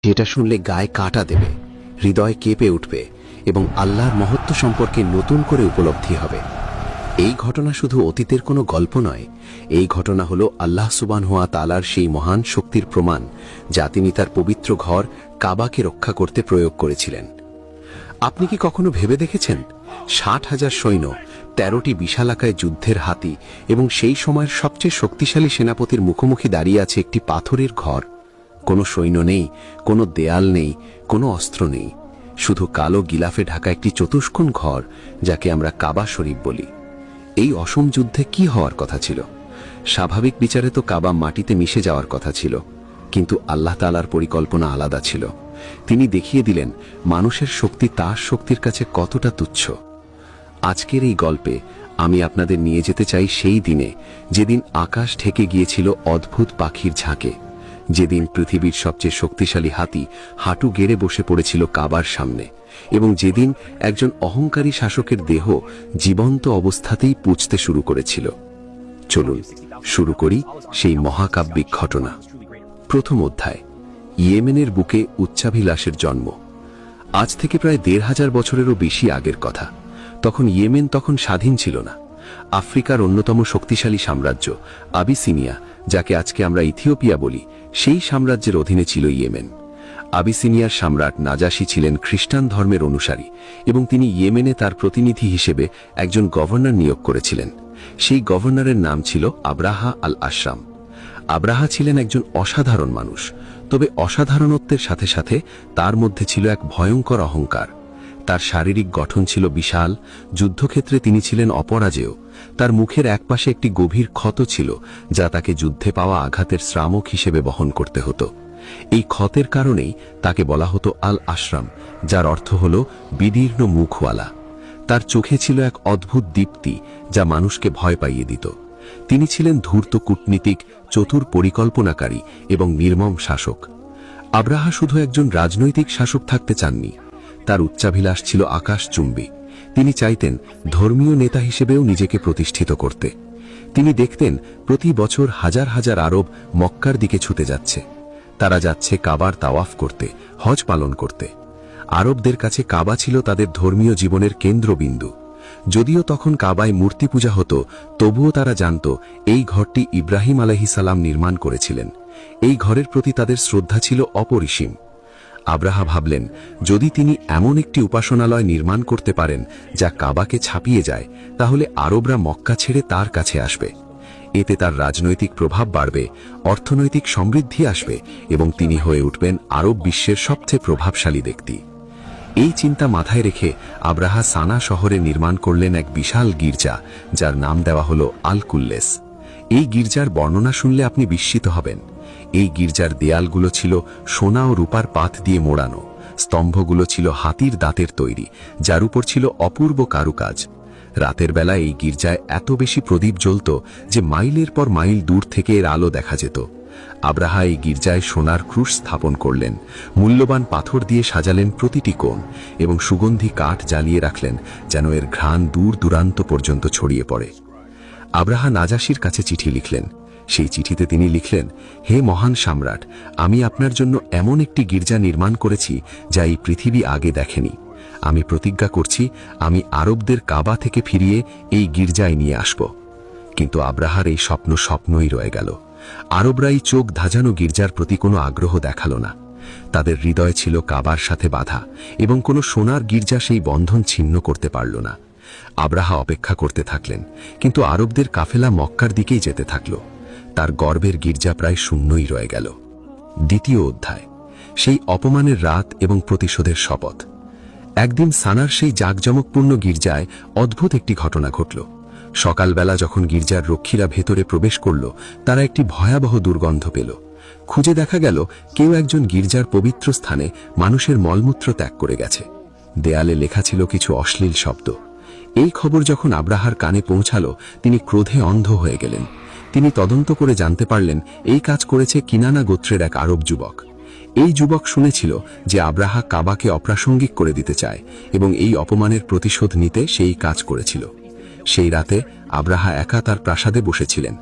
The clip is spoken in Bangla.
যেটা শুনলে গায়ে কাঁটা দেবে, হৃদয় কেঁপে উঠবে এবং আল্লাহর মহত্ব সম্পর্কে নতুন করে উপলব্ধি হবে। এই ঘটনা শুধু অতীতের কোনো গল্প নয়, এই ঘটনা হলো আল্লাহ সুবহানাহু ওয়া তাআলার সেই মহান শক্তির প্রমাণ যা তিনি তার পবিত্র ঘর কাবাকে রক্ষা করতে প্রয়োগ করেছিলেন। আপনি কি কখনো ভেবে দেখেছেন ৬০,০০০ সৈন্য, ১৩টি বিশালাকায় যুদ্ধের হাতি এবং সেই সময়ের সবচেয়ে শক্তিশালী সেনাপতির মুখোমুখি দাঁড়িয়ে আছে একটি পাথরের ঘর? কোনো সৈন্য নেই, কোনো দেয়াল নেই, কোনো অস্ত্র নেই, শুধু কালো গিলাফে ঢাকা একটি চতুষ্কোণ ঘর যাকে আমরা কাবা শরীফ বলি। এই অসম যুদ্ধে কি হওয়ার কথা ছিল? স্বাভাবিক বিচারে তো কাবা মাটিতে মিশে যাওয়ার কথা ছিল, কিন্তু আল্লাহ তাআলার পরিকল্পনা আলাদা ছিল। তিনি দেখিয়ে দিলেন মানুষের শক্তি তার শক্তির কাছে কতটা তুচ্ছ। আজকের এই গল্পে আমি আপনাদের নিয়ে যেতে চাই সেই দিনে যেদিন আকাশ ঢেকে গিয়েছিল অদ্ভুত পাখির ঝাঁকে, যেদিন পৃথিবীর সবচেয়ে শক্তিশালী হাতি হাঁটু গেড়ে বসে পড়েছিল কাবার সামনে, এবং যেদিন একজন অহংকারী শাসকের দেহ জীবন্ত অবস্থাতেই পুঁছতে শুরু করেছিল। চলুন শুরু করি সেই মহাকাব্যিক ঘটনা। প্রথম অধ্যায়, ইয়েমেনের বুকে উচ্চাভিলাষের জন্ম। আজ থেকে প্রায় ১৫০০ বছরেরও বেশি আগের কথা। তখন ইয়েমেন স্বাধীন ছিল না। আফ্রিকার অন্যতম শক্তিশালী সাম্রাজ্য আবিসিনিয়া, যাকে আজকে আমরা ইথিওপিয়া বলি, সেই সাম্রাজ্যের অধীনে ছিল ইয়েমেন। আবিসিনিয়ার সম্রাট নাজাশী ছিলেন খ্রিস্টান ধর্মের অনুসারী এবং তিনি ইয়েমেনে তার প্রতিনিধি হিসেবে একজন গভর্নর নিয়োগ করেছিলেন। সেই গভর্নরের নাম ছিল আব্রাহা আল আশরাম। আব্রাহা ছিলেন একজন অসাধারণ মানুষ, তবে অসাধারণত্বের সাথে সাথে তার মধ্যে ছিল এক ভয়ঙ্কর অহংকার। তার শারীরিক গঠন ছিল বিশাল, যুদ্ধক্ষেত্রে তিনি ছিলেন অপরাজেয়। তার মুখের একপাশে একটি গভীর ক্ষত ছিল যা তাকে যুদ্ধে পাওয়া আঘাতের শ্রামক হিসেবে বহন করতে হতো। এই ক্ষতের কারণেই তাকে বলা হতো আল আশরাম, যার অর্থ হল বিদীর্ণ মুখওয়ালা। তার চোখে ছিল এক অদ্ভুত দীপ্তি যা মানুষকে ভয় পাইয়ে দিত। তিনি ছিলেন ধূর্ত কূটনীতিক, চতুর পরিকল্পনাকারী এবং নির্মম শাসক। আব্রাহা শুধু একজন রাজনৈতিক শাসক থাকতে চাননি, তার উচ্চাভিলাষ ছিল আকাশচুম্বী। তিনি চাইতেন ধর্মীয় নেতা হিসেবেও নিজেকে প্রতিষ্ঠিত করতে। তিনি দেখতেন প্রতি বছর হাজার হাজার আরব মক্কার দিকে ছুটে যাচ্ছে। তারা যাচ্ছে কাবার তাওয়াফ করতে, হজ পালন করতে। আরবদের কাছে কাবা ছিল তাদের ধর্মীয় জীবনের কেন্দ্রবিন্দু। যদিও তখন কাবায় মূর্তি পূজা হতো, তবুও তারা জানত এই ঘরটি ইব্রাহিম আলাইহিস সালাম নির্মাণ করেছিলেন। এই ঘরের প্রতি তাদের শ্রদ্ধা ছিল অপরিসীম। আব্রাহা ভাবলেন, যদি তিনি এমন একটি উপাসনালয় নির্মাণ করতে পারেন যা কাবাকে ছাপিয়ে যায়, তাহলে আরবরা মক্কা ছেড়ে তার কাছে আসবে। এতে তার রাজনৈতিক প্রভাব বাড়বে, অর্থনৈতিক সমৃদ্ধি আসবে এবং তিনি হয়ে উঠবেন আরব বিশ্বের সবচেয়ে প্রভাবশালী ব্যক্তি। এই চিন্তা মাথায় রেখে আব্রাহা সানা শহরে নির্মাণ করলেন এক বিশাল গির্জা, যার নাম দেওয়া হল আল কুল্লেস। এই গির্জার বর্ণনা শুনলে আপনি বিস্মিত হবেন। এই গির্জার দেয়ালগুলো ছিল সোনা ও রূপার পাত দিয়ে মোড়ানো, স্তম্ভগুলো ছিল হাতির দাঁতের তৈরি, যার উপর ছিল অপূর্ব কারুকাজ। রাতের বেলা এই গির্জায় এত বেশি প্রদীপ জ্বলত যে মাইলের পর মাইল দূর থেকে এর আলো দেখা যেত। আব্রাহা এই গির্জায় সোনার ক্রুশ স্থাপন করলেন, মূল্যবান পাথর দিয়ে সাজালেন প্রতিটি কোণ এবং সুগন্ধি কাঠ জ্বালিয়ে রাখলেন যেন এর ঘ্রাণ দূর দূরান্ত পর্যন্ত ছড়িয়ে পড়ে। আব্রাহা নাজাশীর কাছে চিঠি লিখলেন। সেই চিঠিতে তিনি লিখলেন, হে মহান সম্রাট, আমি আপনার জন্য এমন একটি গির্জা নির্মাণ করেছি যা এই পৃথিবী আগে দেখেনি। আমি প্রতিজ্ঞা করছি আমি আরবদের কাবা থেকে ফিরিয়ে এই গির্জায় নিয়ে আসব। কিন্তু আব্রাহার এই স্বপ্ন স্বপ্নই রয়ে গেল। আরবরা এই চোখ ধাঁধানো গির্জার প্রতি কোনো আগ্রহ দেখালো না। তাদের হৃদয় ছিল কাবার সাথে বাঁধা এবং কোনো সোনার গির্জা সেই বন্ধন ছিন্ন করতে পারল না। আব্রাহা অপেক্ষা করতে থাকলেন, কিন্তু আরবদের কাফেলা মক্কার দিকেই যেতে থাকল। তার গর্বের গির্জা প্রায় শূন্যই রয়ে গেল। দ্বিতীয় অধ্যায়, সেই অপমানের রাত এবং প্রতিশোধের শপথ। একদিন সানার সেই জাঁকজমকপূর্ণ গির্জায় অদ্ভুত একটি ঘটনা ঘটল। সকালবেলা যখন গির্জার রক্ষীরা ভেতরে প্রবেশ করল, তারা একটি ভয়াবহ দুর্গন্ধ পেল। খুঁজে দেখা গেল কেউ একজন গির্জার পবিত্র স্থানে মানুষের মলমূত্র ত্যাগ করে গেছে। দেয়ালে লেখা ছিল কিছু অশ্লীল শব্দ। এই খবর যখন আব্রাহার কানে পৌঁছালো, তিনি ক্রোধে অন্ধ হয়ে গেলেন। তিনি তদন্ত করে জানতে পারলেন এই কাজ করেছে কিনানা গোত্রের এক আরব যুবক। এই যুবক শুনেছিল যে আব্রাহা কাবাকে অপ্রাসঙ্গিক করে দিতে চায় এবং এই অপমানের প্রতিশোধ নিতে সেই কাজ করেছিল। সেই রাতে আব্রাহা একা তার প্রাসাদে বসেছিলেন,